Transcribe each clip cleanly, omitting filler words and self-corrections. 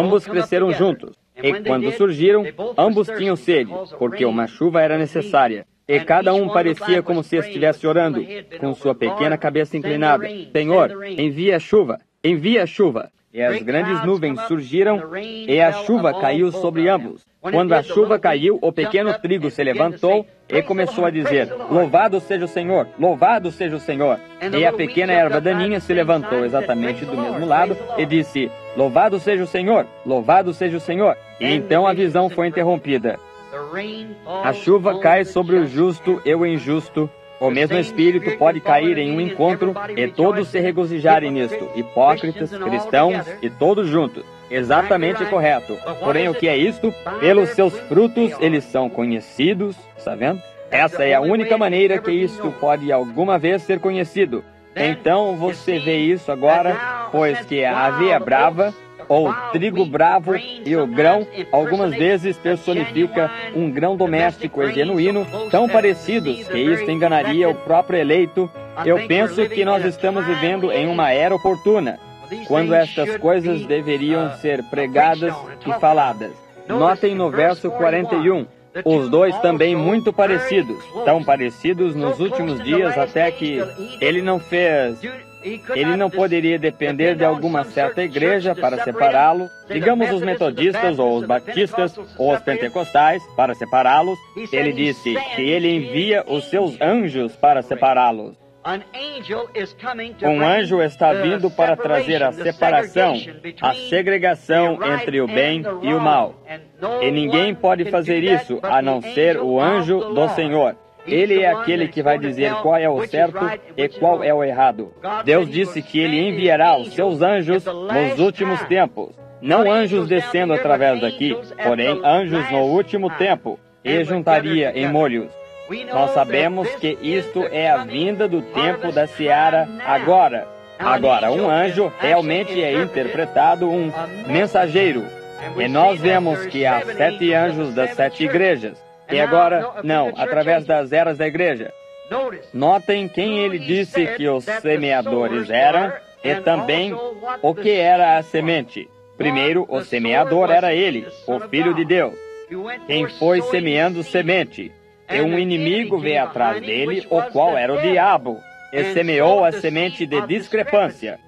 Ambos cresceram juntos. E quando surgiram, ambos tinham sede, porque uma chuva era necessária. E cada um parecia como se estivesse orando, com sua pequena cabeça inclinada. Senhor, envia a chuva, envia a chuva. E as grandes nuvens surgiram, e a chuva caiu sobre ambos. Quando a chuva caiu, o pequeno trigo se levantou e começou a dizer, louvado seja o Senhor, louvado seja o Senhor. E a pequena erva daninha se levantou exatamente do mesmo lado e disse, louvado seja o Senhor, louvado seja o Senhor. E então a visão foi interrompida. A chuva cai sobre o justo e o injusto. O mesmo Espírito pode cair em um encontro e todos se regozijarem nisto, hipócritas, cristãos e todos juntos. Exatamente correto. Porém, o que é isto? Pelos seus frutos eles são conhecidos. Está vendo? Essa é a única maneira que isto pode alguma vez ser conhecido. Então você vê isso agora, pois que a aveia brava, ou trigo bravo e o grão, algumas vezes personifica um grão doméstico e genuíno, tão parecidos que isto enganaria o próprio eleito. Eu penso que nós estamos vivendo em uma era oportuna, quando estas coisas deveriam ser pregadas e faladas. Notem no verso 41, os dois também muito parecidos, tão parecidos nos últimos dias até que ele não poderia depender de alguma certa igreja para separá-lo, digamos os metodistas ou os batistas ou os pentecostais para separá-los. Ele disse que ele envia os seus anjos para separá-los. Um anjo está vindo para trazer a separação, a segregação entre o bem e o mal. E ninguém pode fazer isso a não ser o anjo do Senhor. Ele é aquele que vai dizer qual é o certo e qual é o errado. Deus disse que Ele enviará os seus anjos nos últimos tempos. Não anjos descendo através daqui, porém anjos no último tempo, e juntaria em molhos. Nós sabemos que isto é a vinda do tempo da seara agora. Agora, um anjo realmente é interpretado um mensageiro. E nós vemos que há 7 anjos das 7 igrejas. E agora, não, através das eras da igreja. Notem quem ele disse que os semeadores eram e também o que era a semente. Primeiro, o semeador era ele, o Filho de Deus, quem foi semeando semente. E um inimigo veio atrás dele, o qual era o diabo, e semeou a semente de discrepância,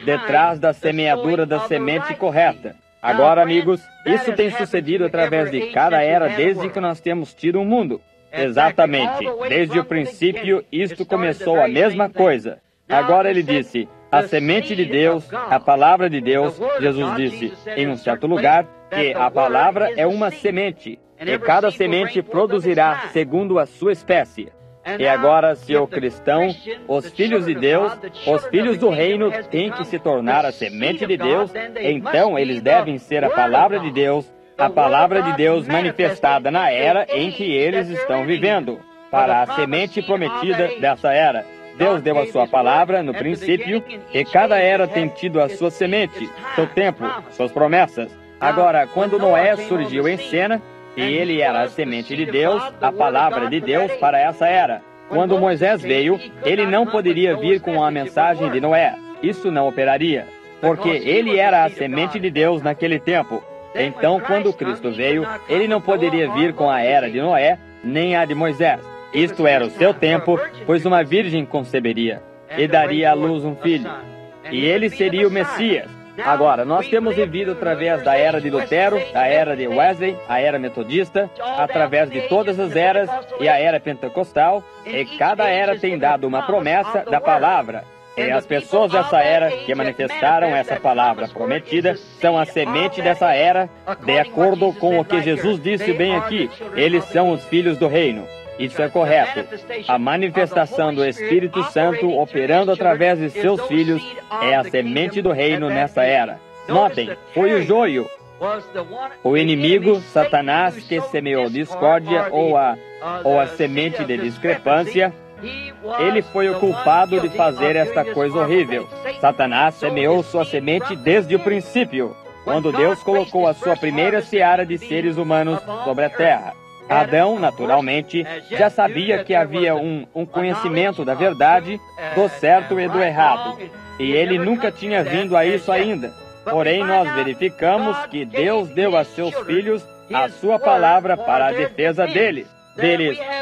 detrás da semeadura da semente correta. Agora, amigos, isso tem sucedido através de cada era desde que nós temos tido um mundo. Exatamente. Desde o princípio, isto começou a mesma coisa. Agora ele disse, a semente de Deus, a palavra de Deus. Jesus disse, em um certo lugar, que a palavra é uma semente, e cada semente produzirá segundo a sua espécie. E agora, se o cristão, os filhos de Deus, os filhos do reino têm que se tornar a semente de Deus, então eles devem ser a palavra de Deus manifestada na era em que eles estão vivendo, para a semente prometida dessa era. Deus deu a sua palavra no princípio, e cada era tem tido a sua semente, seu tempo, suas promessas. Agora, quando Noé surgiu em cena, e ele era a semente de Deus, a palavra de Deus para essa era. Quando Moisés veio, ele não poderia vir com a mensagem de Noé. Isso não operaria, porque ele era a semente de Deus naquele tempo. Então, quando Cristo veio, ele não poderia vir com a era de Noé, nem a de Moisés. Isto era o seu tempo, pois uma virgem conceberia e daria à luz um filho. E ele seria o Messias. Agora, nós temos vivido através da era de Lutero, a era de Wesley, a era metodista, através de todas as eras e a era pentecostal, e cada era tem dado uma promessa da palavra. E as pessoas dessa era que manifestaram essa palavra prometida são a semente dessa era, de acordo com o que Jesus disse bem aqui. Eles são os filhos do reino. Isso é correto. A manifestação do Espírito Santo operando através de seus filhos é a semente do reino nessa era. Notem, foi o joio, o inimigo, Satanás, que semeou discórdia ou a semente de discrepância. Ele foi o culpado de fazer esta coisa horrível. Satanás semeou sua semente desde o princípio, quando Deus colocou a sua primeira seara de seres humanos sobre a terra. Adão, naturalmente, já sabia que havia um conhecimento da verdade, do certo e do errado. E ele nunca tinha vindo a isso ainda. Porém, nós verificamos que Deus deu a seus filhos a sua palavra para a defesa deles.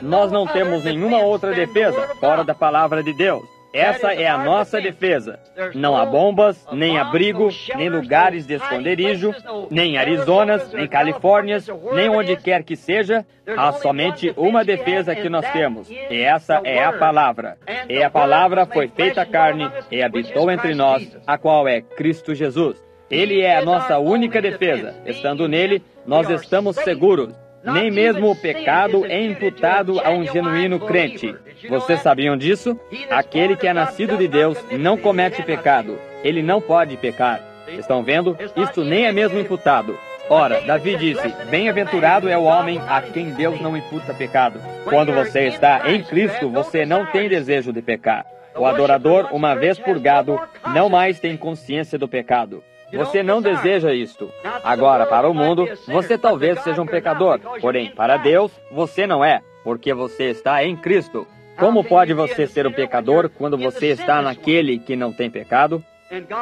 Nós não temos nenhuma outra defesa fora da palavra de Deus. Essa é a nossa defesa. Não há bombas, nem abrigo, nem lugares de esconderijo, nem Arizonas, nem Califórnias, nem onde quer que seja. Há somente uma defesa que nós temos, e essa é a palavra. E a palavra foi feita carne e habitou entre nós, a qual é Cristo Jesus. Ele é a nossa única defesa. Estando nele, nós estamos seguros. Nem mesmo o pecado é imputado a um genuíno crente. Vocês sabiam disso? Aquele que é nascido de Deus não comete pecado. Ele não pode pecar. Estão vendo? Isto nem é mesmo imputado. Ora, Davi disse, bem-aventurado é o homem a quem Deus não imputa pecado. Quando você está em Cristo, você não tem desejo de pecar. O adorador, uma vez purgado, não mais tem consciência do pecado. Você não deseja isto. Agora, para o mundo, você talvez seja um pecador. Porém, para Deus, você não é, porque você está em Cristo. Como pode você ser um pecador quando você está naquele que não tem pecado?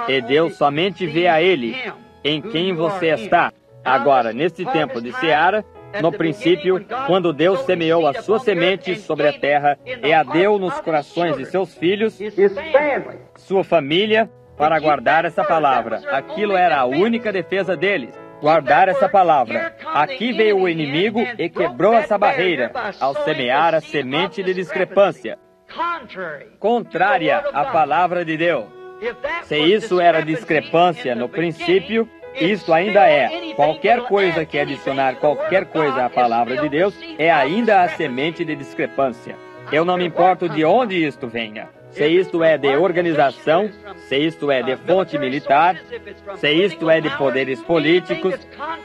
E Deus somente vê a Ele, em quem você está. Agora, neste tempo de seara, no princípio, quando Deus semeou a sua semente sobre a terra e a deu nos corações de seus filhos, sua família, para guardar essa palavra. Aquilo era a única defesa deles. Guardar essa palavra. Aqui veio o inimigo e quebrou essa barreira ao semear a semente de discrepância, contrária à palavra de Deus. Se isso era discrepância no princípio, isto ainda é. Qualquer coisa que adicionar qualquer coisa à palavra de Deus é ainda a semente de discrepância. Eu não me importo de onde isto venha. Se isto é de organização, se isto é de fonte militar, se isto é de poderes políticos,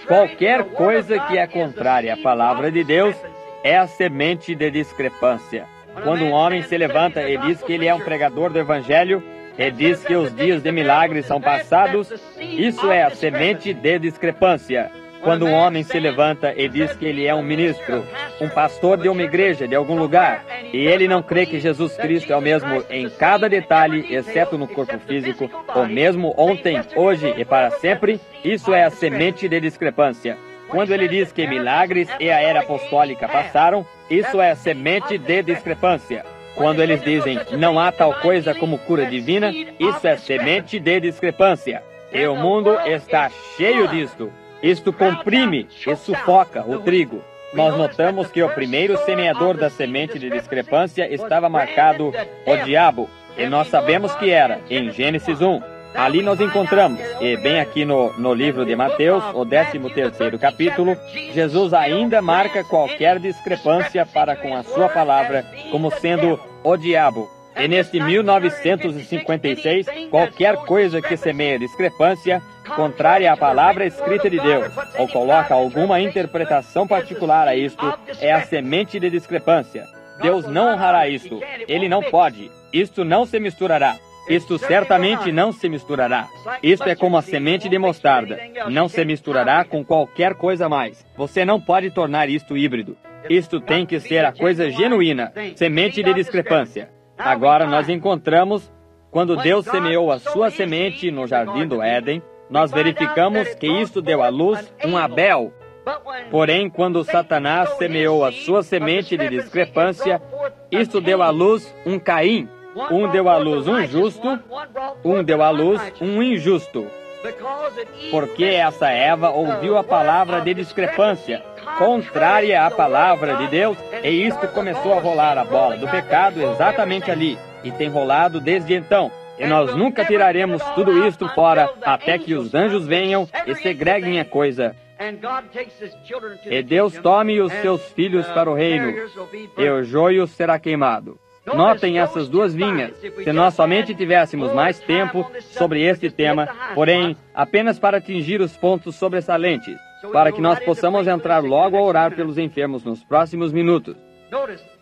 qualquer coisa que é contrária à palavra de Deus é a semente de discrepância. Quando um homem se levanta e diz que ele é um pregador do Evangelho, e diz que os dias de milagres são passados, isso é a semente de discrepância. Quando um homem se levanta e diz que ele é um ministro, um pastor de uma igreja, de algum lugar, e ele não crê que Jesus Cristo é o mesmo em cada detalhe, exceto no corpo físico, o mesmo ontem, hoje e para sempre, isso é a semente de discrepância. Quando ele diz que milagres e a era apostólica passaram, isso é a semente de discrepância. Quando eles dizem, não há tal coisa como cura divina, isso é semente de discrepância. E o mundo está cheio disto. Isto comprime e sufoca o trigo. Nós notamos que o primeiro semeador da semente de discrepância estava marcado o diabo. E nós sabemos que era, em Gênesis 1. Ali nós encontramos, e bem aqui no livro de Mateus, o 13º capítulo, Jesus ainda marca qualquer discrepância para com a sua palavra como sendo o diabo. E neste 1956, qualquer coisa que semeia discrepância, contrária à palavra escrita de Deus, ou coloca alguma interpretação particular a isto, é a semente de discrepância. Deus não honrará isto. Ele não pode. Isto não se misturará. Isto certamente não se misturará. Isto é como a semente de mostarda. Não se misturará com qualquer coisa mais. Você não pode tornar isto híbrido. Isto tem que ser a coisa genuína, semente de discrepância. Agora nós encontramos, quando Deus semeou a sua semente no jardim do Éden, nós verificamos que isto deu à luz um Abel. Porém, quando Satanás semeou a sua semente de discrepância, isto deu à luz um Caim. Um deu à luz um justo, um deu à luz um injusto. Porque essa Eva ouviu a palavra de discrepância, contrária à palavra de Deus, e isto começou a rolar a bola do pecado exatamente ali, e tem rolado desde então. E nós nunca tiraremos tudo isto fora até que os anjos venham e segreguem a coisa. E Deus tome os seus filhos para o reino, e o joio será queimado. Notem essas duas vinhas. Se nós somente tivéssemos mais tempo sobre este tema, porém, apenas para atingir os pontos sobressalentes, para que nós possamos entrar logo a orar pelos enfermos nos próximos minutos.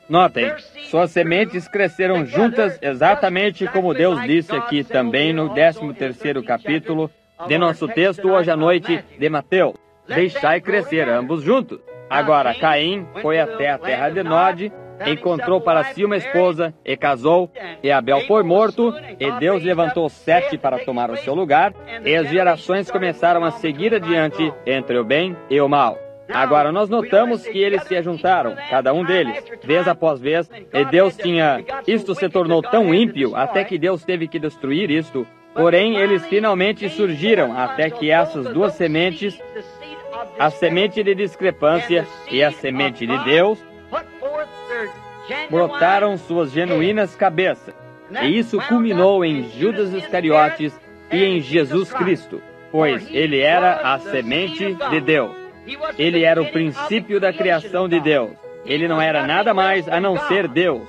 Notem, suas sementes cresceram juntas exatamente como Deus disse aqui também no 13º capítulo de nosso texto hoje à noite de Mateus. Deixai crescer ambos juntos. Agora, Caim foi até a terra de Nod encontrou para si uma esposa, e casou, e Abel foi morto, e Deus levantou Sete para tomar o seu lugar, e as gerações começaram a seguir adiante entre o bem e o mal. Agora, nós notamos que eles se ajuntaram, cada um deles, vez após vez, e Deus tinha... Isto se tornou tão ímpio, até que Deus teve que destruir isto. Porém, eles finalmente surgiram, até que essas duas sementes, a semente de discrepância e a semente de Deus, brotaram suas genuínas cabeças. E isso culminou em Judas Iscariotes e em Jesus Cristo, pois ele era a semente de Deus. Ele era o princípio da criação de Deus. Ele não era nada mais a não ser Deus.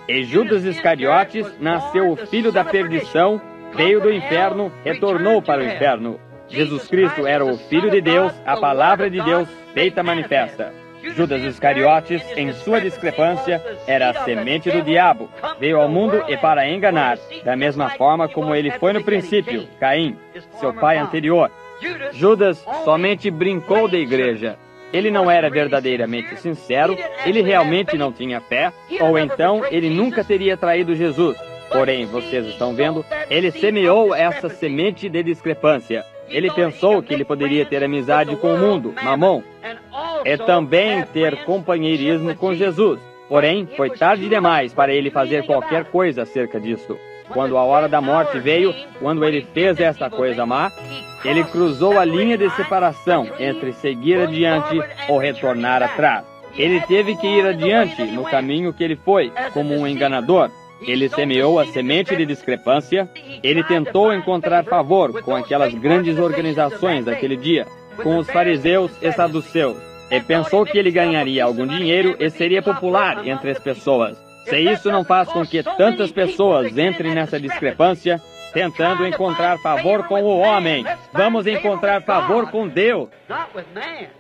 E Judas Iscariotes nasceu o filho da perdição, veio do inferno, retornou para o inferno. Jesus Cristo era o Filho de Deus, a palavra de Deus feita manifesta. Judas Iscariotes, em sua discrepância, era a semente do diabo. Veio ao mundo e para enganar, da mesma forma como ele foi no princípio, Caim, seu pai anterior. Judas somente brincou da igreja. Ele não era verdadeiramente sincero, ele realmente não tinha fé, ou então ele nunca teria traído Jesus. Porém, vocês estão vendo, ele semeou essa semente de discrepância. Ele pensou que ele poderia ter amizade com o mundo, Mamon, e também ter companheirismo com Jesus. Porém, foi tarde demais para ele fazer qualquer coisa acerca disso. Quando a hora da morte veio, quando ele fez esta coisa má, ele cruzou a linha de separação entre seguir adiante ou retornar atrás. Ele teve que ir adiante no caminho que ele foi, como um enganador. Ele semeou a semente de discrepância. Ele tentou encontrar favor com aquelas grandes organizações daquele dia, com os fariseus e saduceus, e pensou que ele ganharia algum dinheiro e seria popular entre as pessoas. Se isso não faz com que tantas pessoas entrem nessa discrepância, tentando encontrar favor com o homem, vamos encontrar favor com Deus,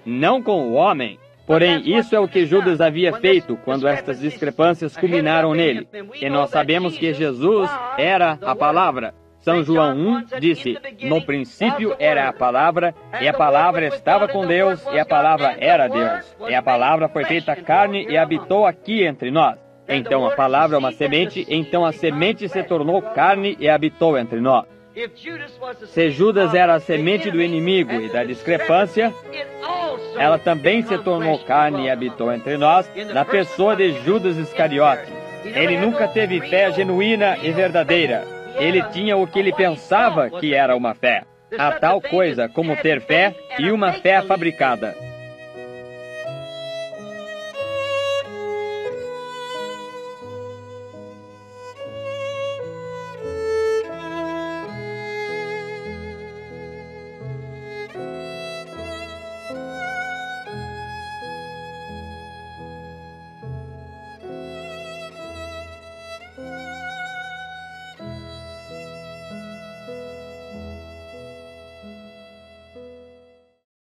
não com o homem. Porém, isso é o que Judas havia feito quando estas discrepâncias culminaram nele. E nós sabemos que Jesus era a palavra. São João 1 disse, no princípio era a palavra, e a palavra estava com Deus, e a palavra era Deus. E a palavra foi feita carne e habitou aqui entre nós. Então a palavra é uma semente, então a semente se tornou carne e habitou entre nós. Se Judas era a semente do inimigo e da discrepância, ela também se tornou carne e habitou entre nós, na pessoa de Judas Iscariotes. Ele nunca teve fé genuína e verdadeira. Ele tinha o que ele pensava que era uma fé. A tal coisa como ter fé e uma fé fabricada.